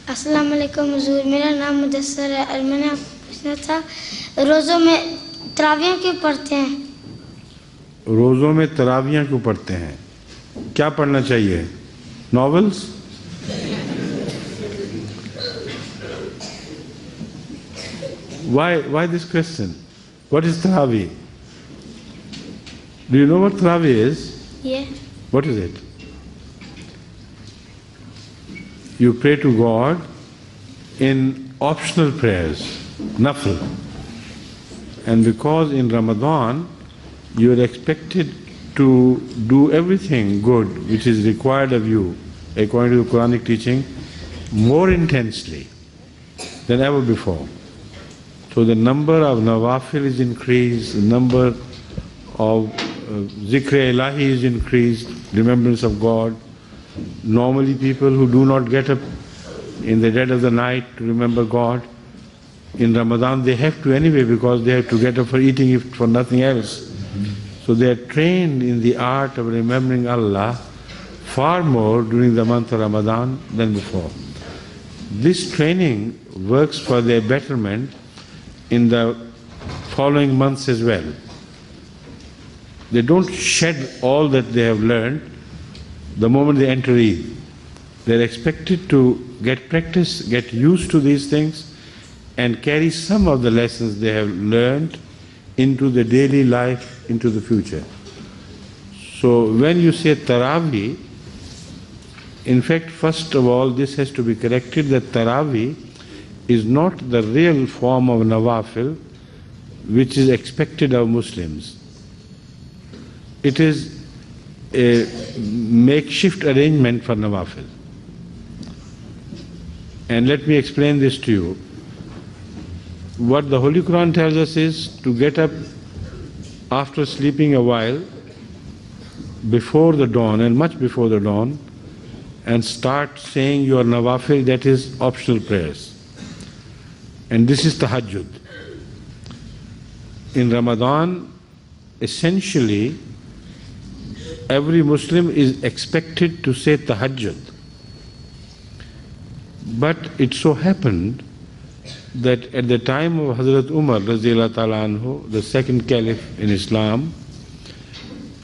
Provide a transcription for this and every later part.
अस्सलाम वालेकुम हुजूर, मेरा नाम मुदस्सर है और मैंने आपको पूछना था, रोज़ों में तरावियाँ क्यों पढ़ते हैं? रोज़ों में तरावियाँ क्यों पढ़ते हैं? क्या पढ़ना चाहिए? Novels? Why this question? What is Taraveeh? Do you know what Taraveeh is? Yeah. What is it? You pray to God in optional prayers, nafil. And because in Ramadan you are expected to do everything good which is required of you according to the Quranic teaching more intensely than ever before. So the number of nawafil is increased, the number of zikr ilahi is increased, remembrance of God. Normally people who do not get up in the dead of the night to remember God, in Ramadan they have to anyway because they have to get up for eating if for nothing else. So they are trained in the art of remembering Allah far more during the month of Ramadan than before. This training works for their betterment in the following months as well. They don't shed all that they have learned the moment they enter Eid. They are expected to get practice, get used to these things and carry some of the lessons they have learned into the daily life, into the future. So when you say Taraveeh, in fact, first of all, this has to be corrected that Taraveeh is not the real form of nawafil which is expected of Muslims. It is a makeshift arrangement for nawafil. And let me explain this to you. What the Holy Quran tells us is to get up after sleeping a while before the dawn and much before the dawn and start saying your nawafil, that is optional prayers. And this is tahajjud. In Ramadan, essentially, every Muslim is expected to say tahajjud. But it so happened that at the time of Hazrat Umar radhiyallahu ta'ala anhu, the second caliph in Islam,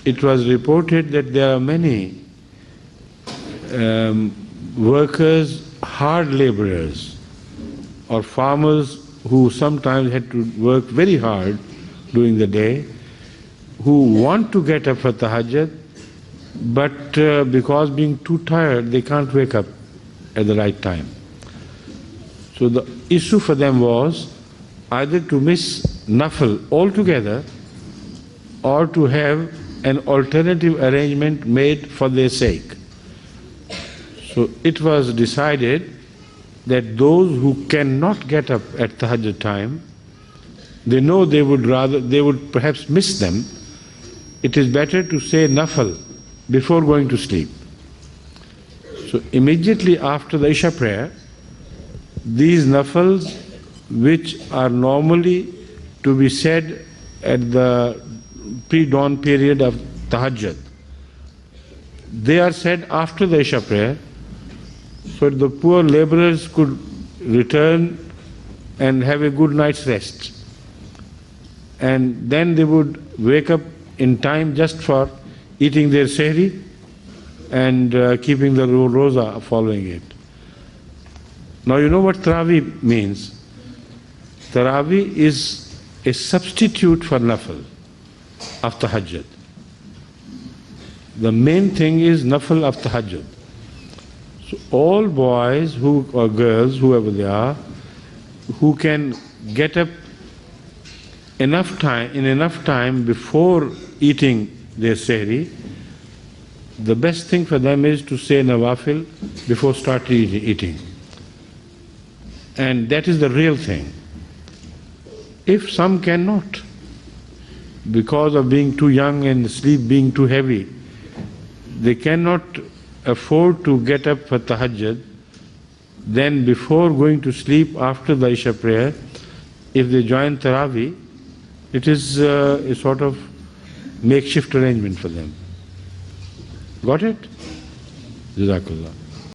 it was reported that there are many workers, hard laborers, or farmers who sometimes had to work very hard during the day, who want to get up for tahajjud, but because being too tired, they can't wake up at the right time. So the issue for them was either to miss nafil altogether or to have an alternative arrangement made for their sake. So it was decided that those who cannot get up at tahajjud time, they know they would perhaps miss them. It is better to say nafil before going to sleep. So immediately after the Isha prayer, these nafils which are normally to be said at the pre-dawn period of tahajjud, they are said after the Isha prayer, so the poor laborers could return and have a good night's rest. And then they would wake up in time just for eating their sehri and keeping the roza following it. Now you know what Taraveeh means. Taraveeh is a substitute for nafil of tahajjud. The main thing is nafil of tahajjud. So all boys or girls, whoever they are, who can get up in enough time before eating their sehri, the best thing for them is to say nawafil before starting eating. And that is the real thing. If some cannot, because of being too young and sleep being too heavy, they cannot afford to get up for tahajjud, then before going to sleep after the Isha prayer, if they join Taraveeh, it is a sort of makeshift arrangement for them. Got it? Jazakallah.